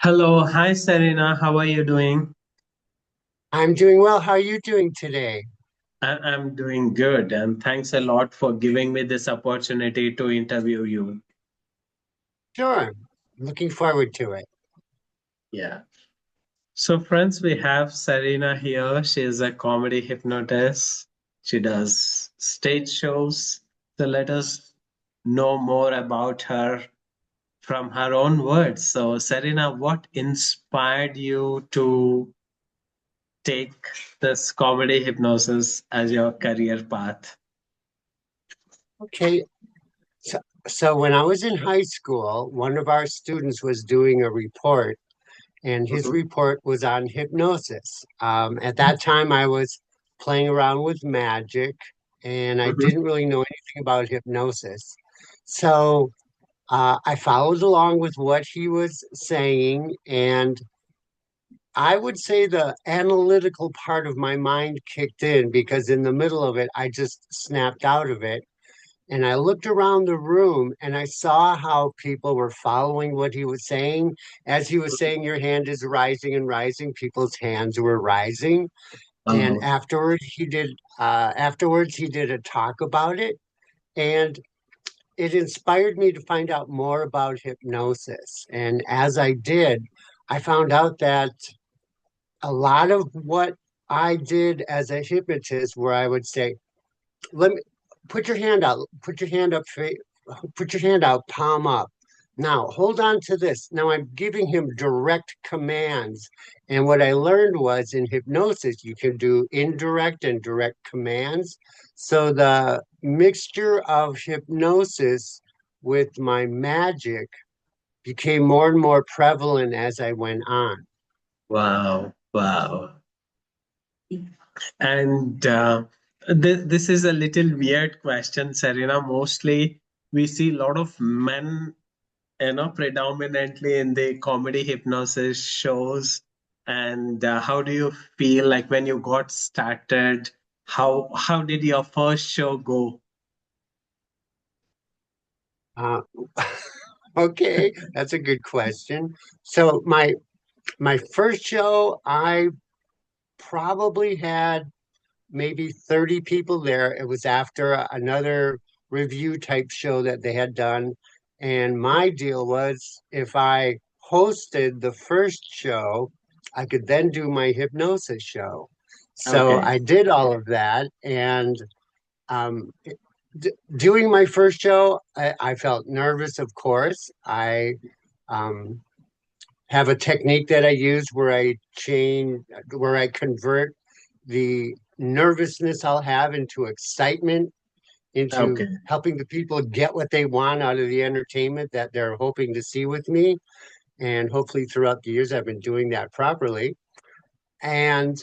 Hello, hi Serena, how are you doing? I'm doing well. How are you doing today? I'm doing good, and thanks a lot for giving me this opportunity to interview you. Sure. Looking forward to it. Yeah. So, friends, we have Serena here. She is a comedy hypnotist. She does stage shows. So, let us know more about her from her own words. So, Serena, what inspired you to take this comedy hypnosis as your career path? Okay. So, so when I was in high school, one of our students was doing a report, and his Mhm. report was on hypnosis. At that time, I was playing around with magic, and I Mhm. didn't really know anything about hypnosis. So I followed along with what he was saying, and I would say the analytical part of my mind kicked in because in the middle of it, I just snapped out of it. And I looked around the room and I saw how people were following what he was saying. As he was saying, your hand is rising and rising, people's hands were rising. And Wow. afterwards he did a talk about it. And it inspired me to find out more about hypnosis. And as I did, I found out that a lot of what I did as a hypnotist, where I would say, let me put your hand out, put your hand out, palm up. Now hold on to this. Now I'm giving him direct commands. And what I learned was in hypnosis, you can do indirect and direct commands. So the mixture of hypnosis with my magic became more and more prevalent as I went on. Wow, wow. And this is a little weird question, Serena. Mostly we see a lot of men, predominantly in the comedy hypnosis shows. And how do you feel like when you got started? How did your first show go? Uh, okay, that's a good question. So my first show, I probably had maybe 30 people there. It was after another review type show that they had done. And my deal was if I hosted the first show, I could then do my hypnosis show. So Okay. I did all of that. And um, doing my first show, I felt nervous, of course. I um, have a technique that I use where I convert the nervousness I'll have into excitement, into Okay. helping the people get what they want out of the entertainment that they're hoping to see with me. And hopefully, throughout the years, I've been doing that properly. And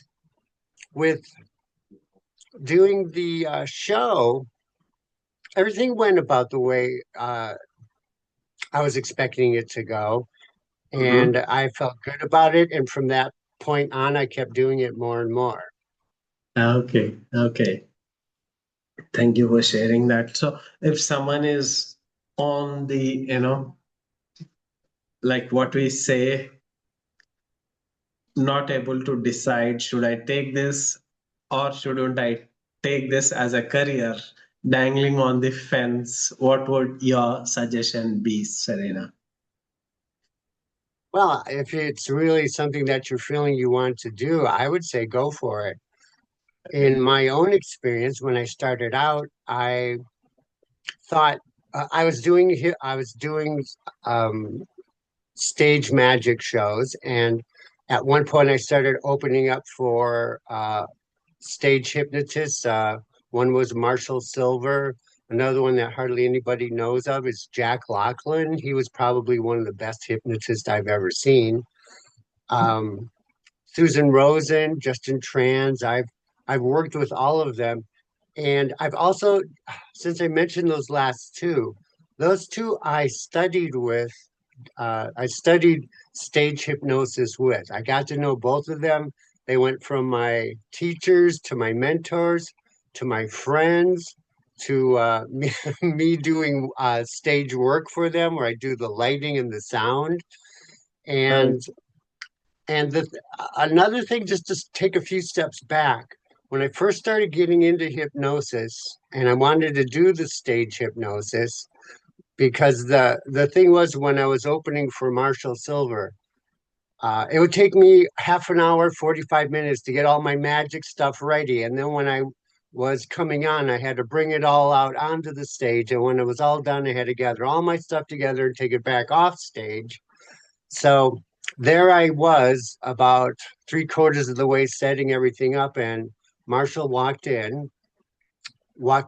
with doing the show, everything went about the way I was expecting it to go. Mhm. And I felt good about it. And from that point on, I kept doing it more and more. Okay. Okay. Thank you for sharing that. So if someone is on the, like what we say, not able to decide, should I take this or shouldn't I take this as a career, dangling on the fence, what would your suggestion be, Serena? Well, if it's really something that you're feeling you want to do, I would say go for it. Okay. In my own experience, when I started out, I thought I was doing um, stage magic shows, and at one point I started opening up for stage hypnotists. One was Marshall Silver. Another one that hardly anybody knows of is Jack Lachlan. He was probably one of the best hypnotists I've ever seen. Um, Susan Rosen, Justin Trans. I've worked with all of them, and I've also, since I mentioned those two I studied with. I studied stage hypnosis with. I got to know both of them. They went from my teachers to my mentors to my friends to me doing stage work for them, where I do the lighting and the sound. And the another thing, just to take a few steps back, when I first started getting into hypnosis, and I wanted to do the stage hypnosis, because the thing was when I was opening for Marshall Silver, it would take me half an hour, 45 minutes to get all my magic stuff ready. And then when I was coming on, I had to bring it all out onto the stage. And when it was all done, I had to gather all my stuff together and take it back off stage. So there I was, about three-quarters of the way setting everything up. And Marshall walked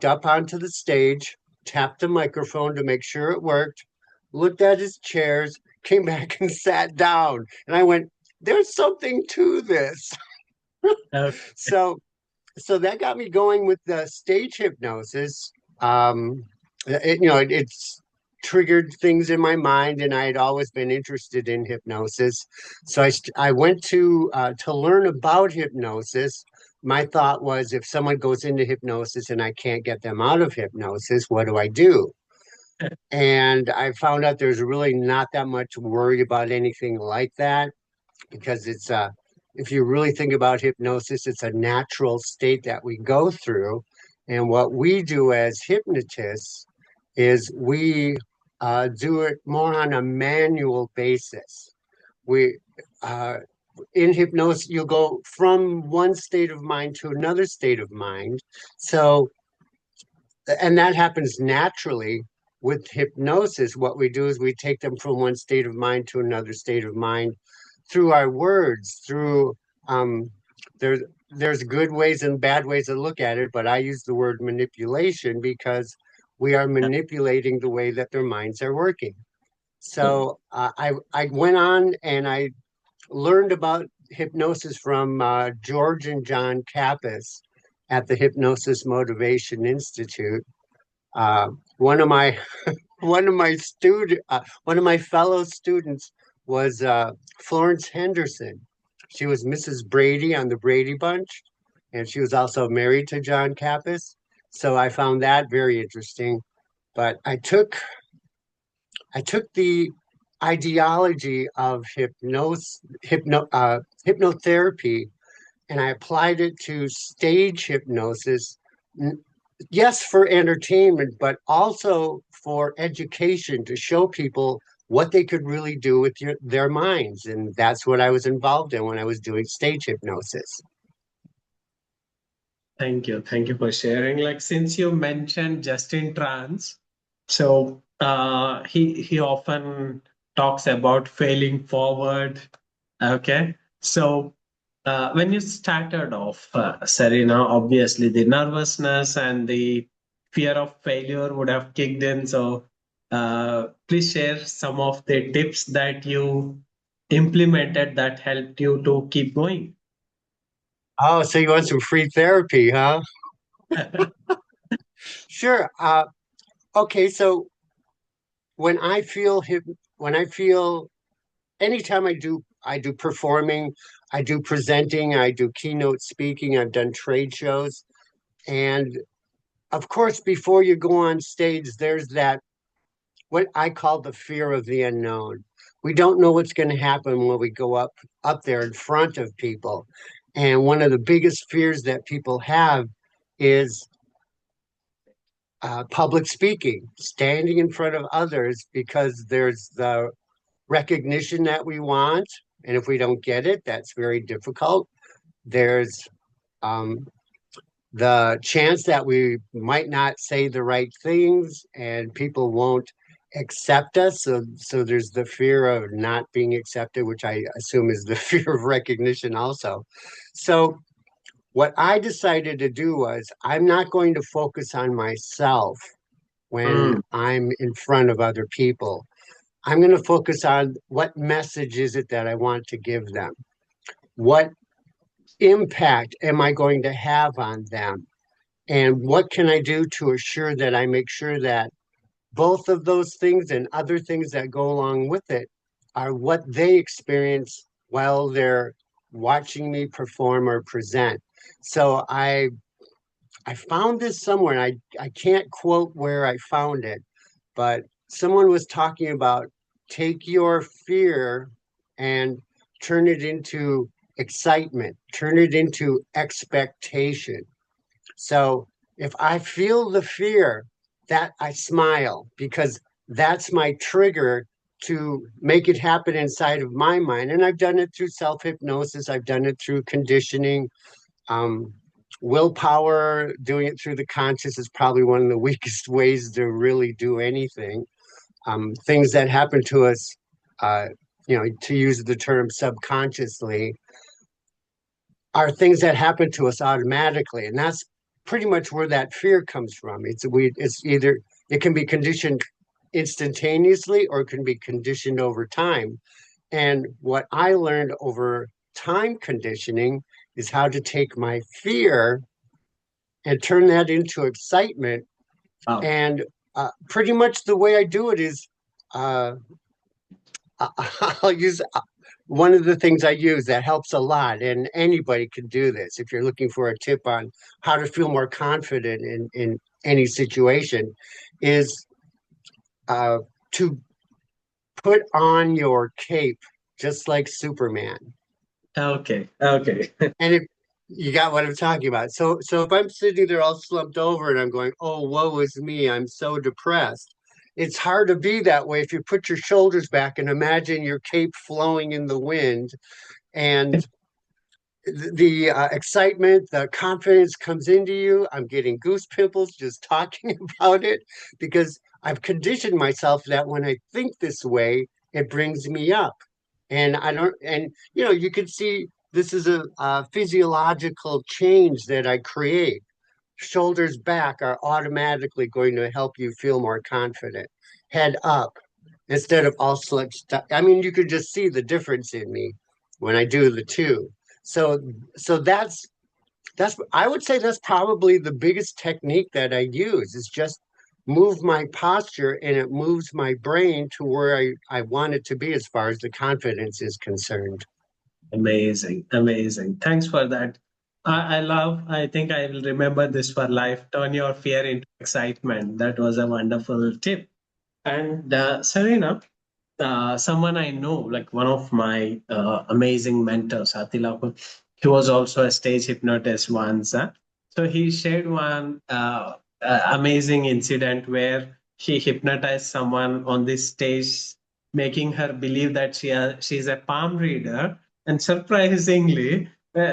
up onto the stage, tapped the microphone to make sure it worked, looked at his chairs, came back and sat down. And I went, there's something to this. Uh, So so that got me going with the stage hypnosis. It's triggered things in my mind, and I had always been interested in hypnosis. So I went to learn about hypnosis. My thought was, if someone goes into hypnosis and I can't get them out of hypnosis, what do I do? And I found out there's really not that much worry about anything like that, because if you really think about hypnosis, it's a natural state that we go through. And what we do as hypnotists is we do it more on a manual basis. We uh, In hypnosis, you'll go from one state of mind to another state of mind. So, and that happens naturally. With hypnosis, what we do is we take them from one state of mind to another state of mind through our words, through um, there's there's good ways and bad ways to look at it, but I use the word manipulation because we are manipulating the way that their minds are working. So I went on and I learned about hypnosis from George and John Kappas at the Hypnosis Motivation Institute. One of my one of my fellow students was Florence Henderson. She was Mrs. Brady on the Brady Bunch, and she was also married to John Kappas. So I found that very interesting. But I took the ideology of hypnotherapy, and I applied it to stage hypnosis. Yes, for entertainment, but also for education, to show people what they could really do with their minds. And that's what I was involved in when I was doing stage hypnosis. Thank you. Thank you for sharing. Like since you mentioned Justin Trans, so he often talks about failing forward. Okay. So when you started off, Serena, obviously the nervousness and the fear of failure would have kicked in. So please share some of the tips that you implemented that helped you to keep going. Oh, so you want some free therapy, huh? Sure. Okay, so when I feel hip, when I feel anytime I do performing, I do presenting, I do keynote speaking, I've done trade shows. And of course, before you go on stage, there's that what I call the fear of the unknown. We don't know what's going to happen when we go up there in front of people. And one of the biggest fears that people have is public speaking, standing in front of others, because there's the recognition that we want. And if we don't get it, that's very difficult. There's um, the chance that we might not say the right things and people won't accept us. So there's the fear of not being accepted, which I assume is the fear of recognition also. So what I decided to do was I'm not going to focus on myself when Mm, I'm in front of other people. I'm going to focus on what message is it that I want to give them? What impact am I going to have on them? And what can I do to assure that I make sure that both of those things and other things that go along with it are what they experience while they're watching me perform or present. So I found this somewhere, and I can't quote where I found it, but someone was talking about take your fear and turn it into excitement, turn it into expectation. So if I feel the fear, that I smile because that's my trigger to make it happen inside of my mind. And I've done it through self hypnosis, I've done it through conditioning. Um, Willpower, doing it through the conscious is probably one of the weakest ways to really do anything. Things that happen to us, uh, to use the term subconsciously, are things that happen to us automatically, and that's pretty much where that fear comes from. It's either it can be conditioned instantaneously or it can be conditioned over time. And what I learned over time conditioning is how to take my fear and turn that into excitement. Wow. And pretty much the way I do it is uh, I'll use one of the things I use that helps a lot, and anybody can do this if you're looking for a tip on how to feel more confident in any situation, is uh, to put on your cape just like Superman. Okay. Okay. And if you got what I'm talking about. So if I'm sitting there all slumped over and I'm going, oh, woe is me, I'm so depressed. It's hard to be that way if you put your shoulders back and imagine your cape flowing in the wind, and the excitement, the confidence comes into you. I'm getting goose pimples just talking about it because I've conditioned myself that when I think this way, it brings me up. And I don't, and you can see this is a physiological change that I create. Shoulders back are automatically going to help you feel more confident. Head up instead of all slouched up. I mean, you could just see the difference in me when I do the two. So, so that's I would say that's probably the biggest technique that I use is just move my posture and it moves my brain to where I want it to be as far as the confidence is concerned. Amazing, amazing. Thanks for that. I think I will remember this for life. Turn your fear into excitement. That was a wonderful tip. And Serena, someone I know, like one of my amazing mentors, Atila, he was also a stage hypnotist once. So he shared one amazing incident where he hypnotized someone on this stage, making her believe that she's a palm reader. And surprisingly,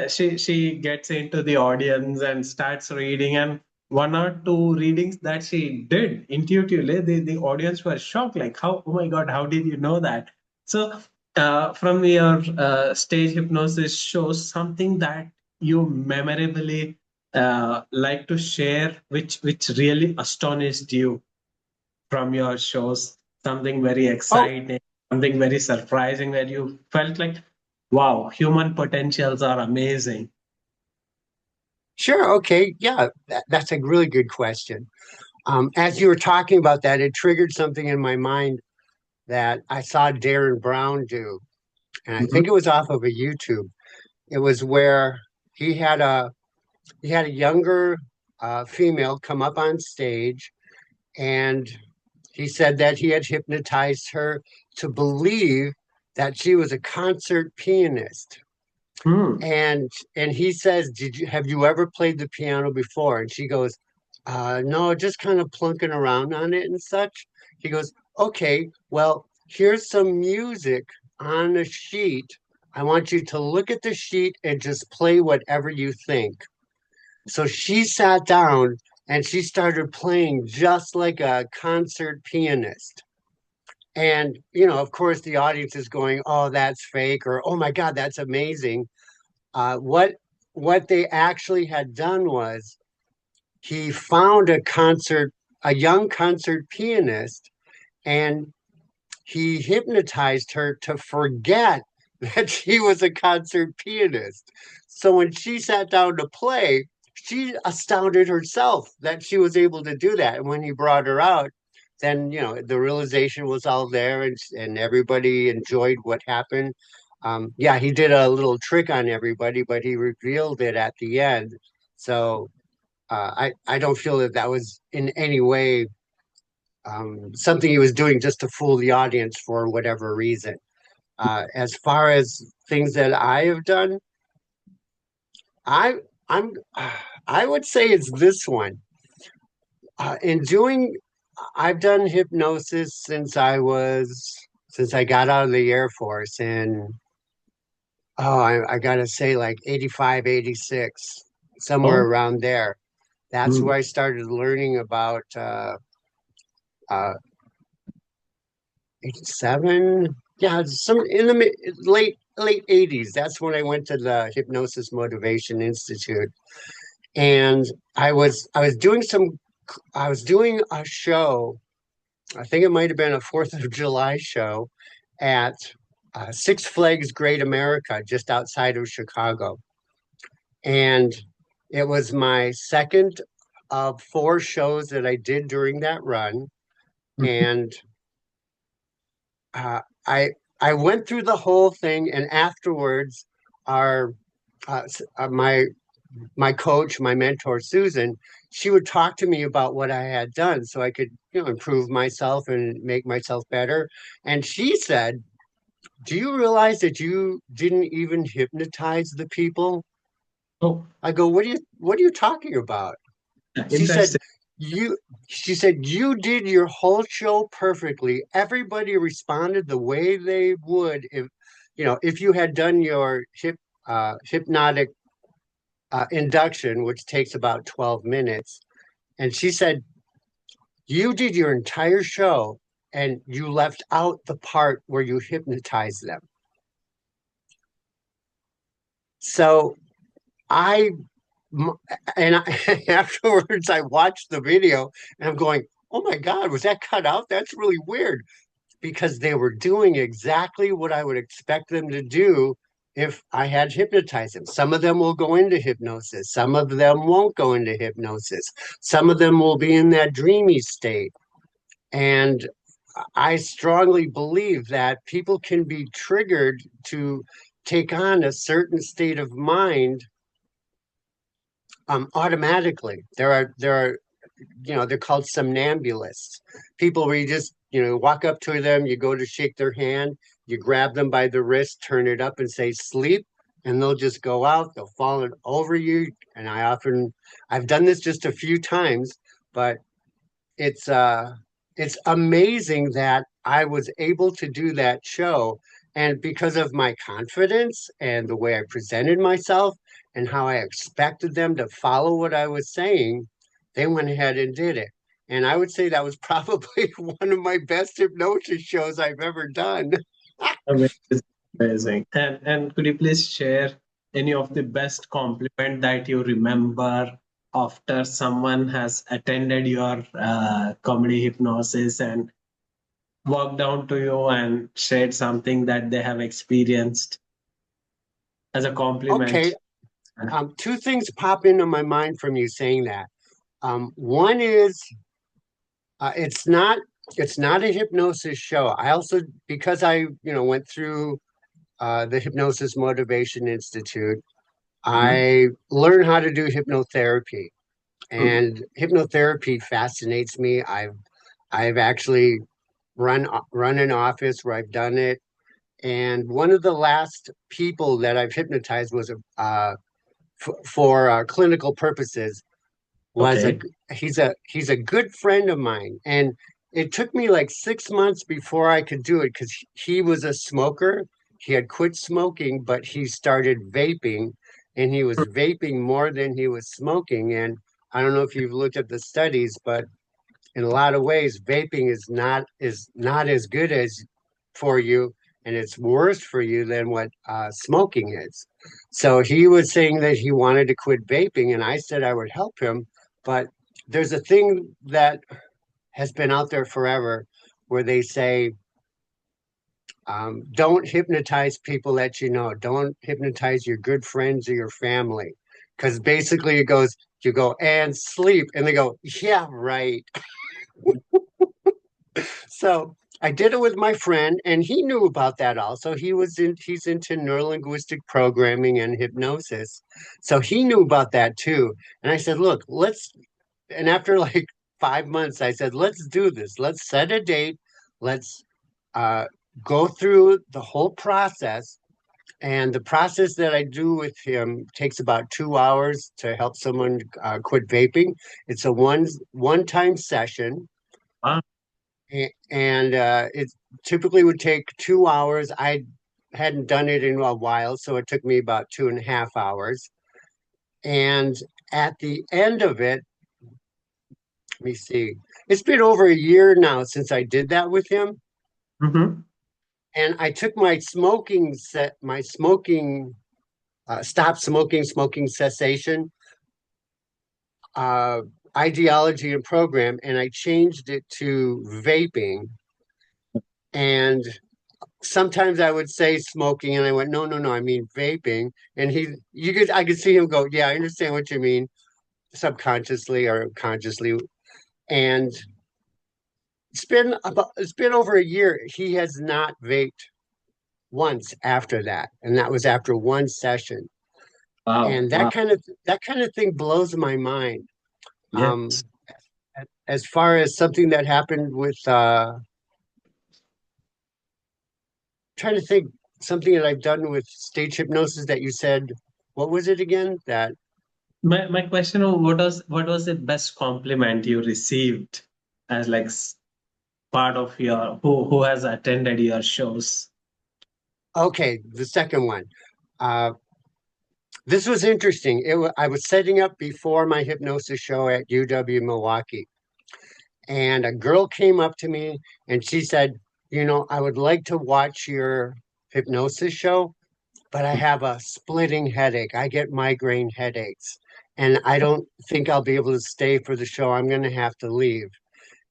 she gets into the audience and starts reading. And one or two readings that she did intuitively, the audience was shocked, like, how, oh my God, how did you know that? So, from your stage hypnosis shows something that you memorably like to share, which really astonished you from your shows, something very Oh, exciting, something very surprising, where you felt like, wow, human potentials are amazing. sure. Okay. Yeah, that's a really good question. As you were talking about that, it triggered something in my mind that I saw Darren Brown do. And I Mhm. think it was off of a YouTube. It was where he had a he had a younger female come up on stage, and he said that he had hypnotized her to believe that she was a concert pianist. Hmm. And he says, "Did you have you ever played the piano before?" And she goes, "No, just kind of plunking around on it and such." He goes, "Okay, well, here's some music on a sheet. I want you to look at the sheet and just play whatever you think." So she sat down and she started playing just like a concert pianist. And, of course, the audience is going, "Oh, that's fake," or "Oh my God, that's amazing." Uh, what what they actually had done was he found a young concert pianist, and he hypnotized her to forget that she was a concert pianist. So when she sat down to play, she astounded herself that she was able to do that. And when he brought her out, then the realization was all there, and everybody enjoyed what happened. Yeah, he did a little trick on everybody, but he revealed it at the end. So I don't feel that that was in any way something he was doing just to fool the audience for whatever reason. As far as things that I have done, I I'm I would say it's this one. In doing, I've done hypnosis since I got out of the Air Force, and I gotta say like 85, 86, somewhere Oh, around there. That's mm, where I started learning about uh 87. Yeah, some in the late 80s. That's when I went to the Hypnosis Motivation Institute. And I was doing a show. I think it might have been a Fourth of July show at Six Flags Great America, just outside of Chicago. And it was my second of four shows that I did during that run. mm, And uh, I I went through the whole thing, and afterwards, our my coach, my mentor Susan, she would talk to me about what I had done, so I could improve myself and make myself better. And she said, "Do you realize that you didn't even hypnotize the people?" oh, I go, what are you talking about?" She said, interesting. "You," she said, "you did your whole show perfectly. Everybody responded the way they would if you had done your hypnotic induction, which takes about 12 minutes." And she said, "You did your entire show and you left out the part where you hypnotized them." So I, and afterwards I watched the video and I'm going, "Oh my God, was that cut out? That's really weird." Because they were doing exactly what I would expect them to do if I had hypnotized them. Some of them will go into hypnosis, some of them won't go into hypnosis, some of them will be in that dreamy state. And I strongly believe that people can be triggered to take on a certain state of mind automatically. There are they're called somnambulists. People where you just, walk up to them, you go to shake their hand, you grab them by the wrist, turn it up and say sleep, and they'll just go out, they'll fall over you. And I've done this just a few times, but it's it's amazing that I was able to do that show. And because of my confidence and the way I presented myself and how I expected them to follow what I was saying, they went ahead and did it. And I would say that was probably one of my best hypnosis shows I've ever done. Amazing. Amazing. And could you please share any of the best compliment that you remember after someone has attended your comedy hypnosis and walked down to you and shared something that they have experienced as a Okay, compliment? two things pop into my mind from you saying that. One is it's not a hypnosis show. I also, because I went through the Hypnosis Motivation Institute, Mhm. I learned how to do hypnotherapy, Mm. and hypnotherapy fascinates me. I've actually run an office where I've done it, and one of the last people that I've hypnotized was for clinical purposes was a Okay. he's a good friend of mine, and it took me like 6 months before I could do it because he was a smoker. He had quit smoking, but he started vaping, and he was vaping more than he was smoking. And I don't know if you've looked at the studies, but in a lot of ways, vaping is not as good as for you, and it's worse for you than what smoking is. So he was saying that he wanted to quit vaping, and I said I would help him. But there's a thing that has been out there forever, where they say, don't hypnotize people that you know. Don't hypnotize your good friends or your family, because basically it goes, you go and sleep, and they go, yeah, right. So I did it with my friend, and he knew about that also. He's into neurolinguistic programming and hypnosis. So he knew about that too. And I said, look, and after like 5 months, I said, let's do this. Let's set a date. Let's go through the whole process. And the process that I do with him takes about 2 hours to help someone quit vaping. It's a one time session, Wow. and it typically would take 2 hours. I hadn't done it in a while, so it took me about 2.5 hours. And at the end of it, let me see, it's been over a year now since I did that with him. Mm-hmm. And I took my smoking, stop smoking, smoking cessation uh, ideology and program, and I changed it to vaping. And sometimes I would say smoking, and I went, no, no, no, I mean vaping. And I could see him go, yeah, I understand what you mean, subconsciously or consciously. And it's been over a year. He has not vaped once after that, and that was after one session. Wow. And Wow. that kind of thing blows my mind. Yes. As far as something that happened with trying to think something that I've done with stage hypnosis that you said, what was it again? That My question was, what was the best compliment you received as like part of your who has attended your shows? okay, the second one. Uh, this was interesting. I was setting up before my hypnosis show at UW Milwaukee, and a girl came up to me and she said, "You know, I would like to watch your hypnosis show, but I have a splitting headache. I get migraine headaches, and I don't think I'll be able to stay for the show. I'm going to have to leave."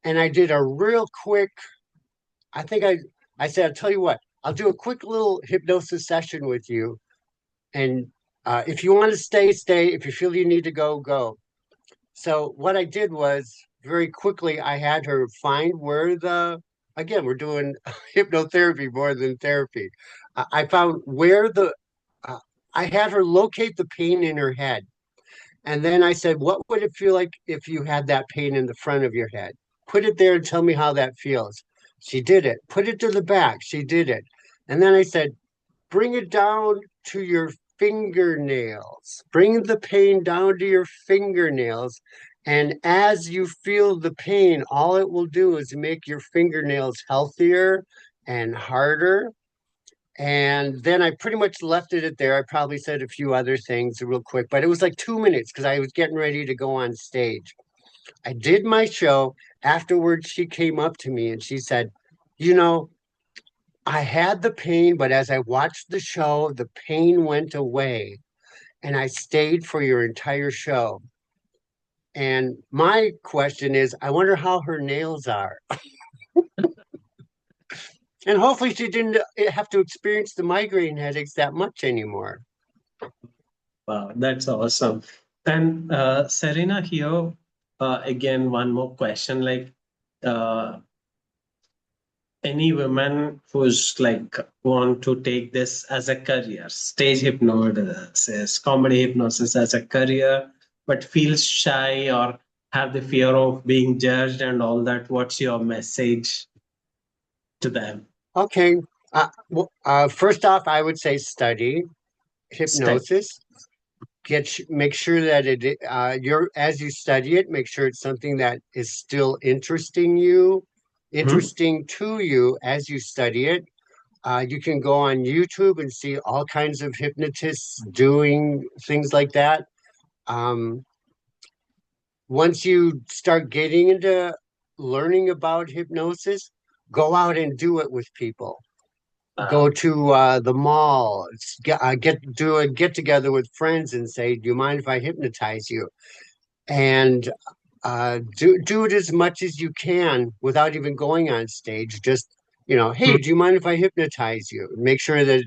And I did a real quick, I think I said, I'll tell you what, I'll do a quick little hypnosis session with you. And if you want to stay, stay. If you feel you need to go, go. So what I did was very quickly, I had her find where again, we're doing hypnotherapy more than therapy. I found where uh, I had her locate the pain in her head. And then I said, what would it feel like if you had that pain in the front of your head? Put it there and tell me how that feels. She did it. Put it to the back. She did it. And then I said, bring it down to your fingernails. Bring the pain down to your fingernails. And as you feel the pain, all it will do is make your fingernails healthier and harder. And then I pretty much left it at there. I probably said a few other things real quick, but it was like 2 minutes because I was getting ready to go on stage. I did my show. Afterwards, she came up to me and she said, "You know, I had the pain, but as I watched the show, the pain went away and I stayed for your entire show." And my question is, I wonder how her nails are. And hopefully she didn't have to experience the migraine headaches that much anymore. Wow, that's awesome. And Serena, here again, one more question. Like, uh, any women who's like want to take this as a career, stage hypnosis, comedy hypnosis as a career, but feels shy or have the fear of being judged and all that, what's your message to them? Okay. First off, I would say study Step. hypnosis. Make sure that you're as you study it, make sure it's something that is still Hmm. interesting to you as you study it. You can go on YouTube and see all kinds of hypnotists doing things like that. Um, Once you start getting into learning about hypnosis, go out and do it with people. Uh, Go to the mall, do a get together with friends and say, "Do you mind if I hypnotize you?" And do it as much as you can without even going on stage. Just, hey, do you mind if I hypnotize you? Make sure that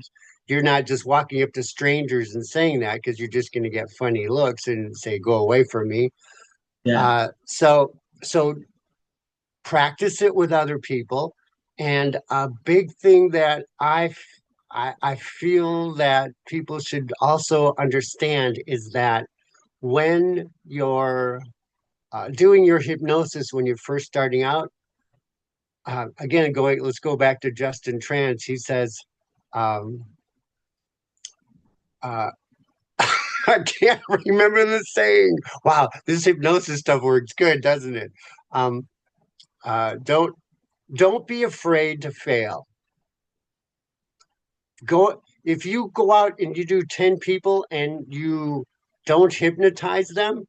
you're not just walking up to strangers and saying that because you're just going to get funny looks and say, "Go away from me." yeah. So practice it with other people. And a big thing that I feel that people should also understand is that when you're doing your hypnosis when you're first starting out, again, let's go back to Justin Trance. He says, um, uh, I can't remember the saying. Wow, this hypnosis stuff works good, doesn't it? Um, don't be afraid to fail. Go If you go out and you do 10 people and you don't hypnotize them,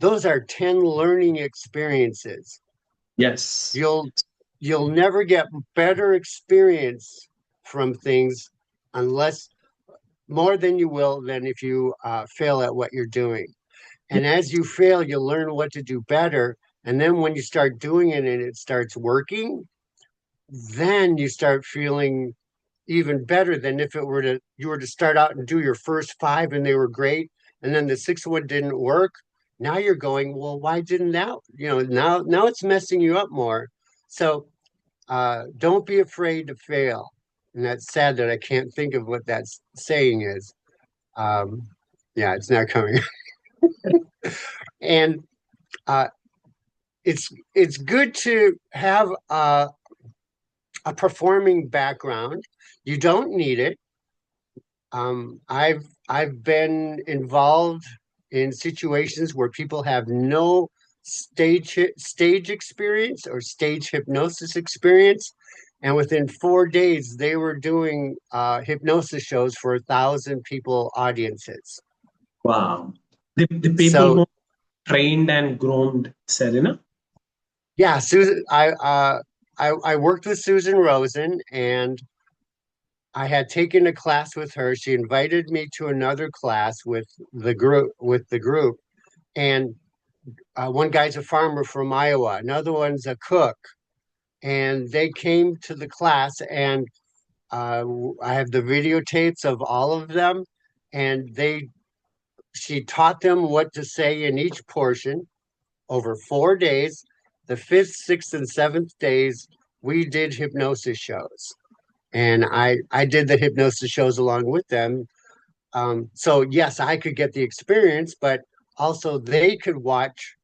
those are 10 learning experiences. Yes. You'll never get better experience from things unless more than you will than if you fail at what you're doing. Yeah. And as you fail, you learn what to do better. And then when you start doing it and it starts working, then you start feeling even better than if it were to you were to start out and do your first five and they were great, and then the sixth one didn't work. Now you're going, well, why didn't that? Now it's messing you up more. So don't be afraid to fail. And that's sad that I can't think of what that saying is. Um, yeah, it's not coming. And uh, it's good to have a performing background. You don't need it. I've been involved in situations where people have no stage experience or stage hypnosis experience, and within 4 days they were doing hypnosis shows for 1,000 people audiences. Wow. The people So who trained and groomed Serena. yeah, Susan, I worked with Susan Rosen, and I had taken a class with her. She invited me to another class with the group, and one guy's a farmer from Iowa, another one's a cook, and they came to the class, and I have the videotapes of all of them, and she taught them what to say in each portion over 4 days. The fifth, sixth, and seventh days, we did hypnosis shows, and I did the hypnosis shows along with them. So yes, I could get the experience, but also they could watch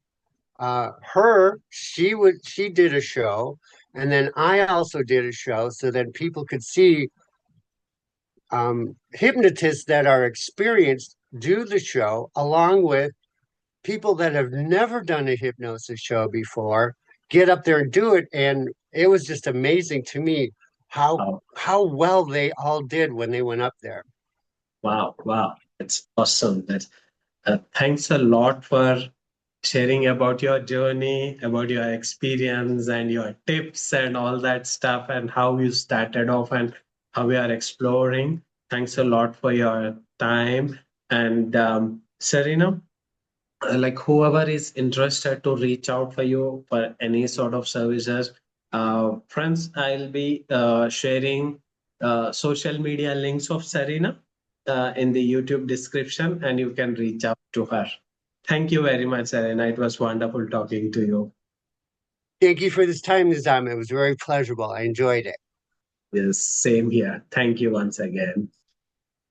her. She did a show, and then I also did a show, so that people could see hypnotists that are experienced do the show along with people that have never done a hypnosis show before get up there and do it. And it was just amazing to me Wow. how well they all did when they went up there. Wow. Wow. It's awesome. Thanks a lot for sharing about your journey, about your experience and your tips and all that stuff, and how you started off and how we are exploring. Thanks a lot for your time. And Serena, like whoever is interested to reach out for you for any sort of services, friends, I'll be sharing social media links of Serena in the YouTube description, and you can reach out to her. Thank you very much, Serena. It was wonderful talking to you. Thank you for this time, Nizam. It was very pleasurable. I enjoyed it. Yes, same here. Thank you once again.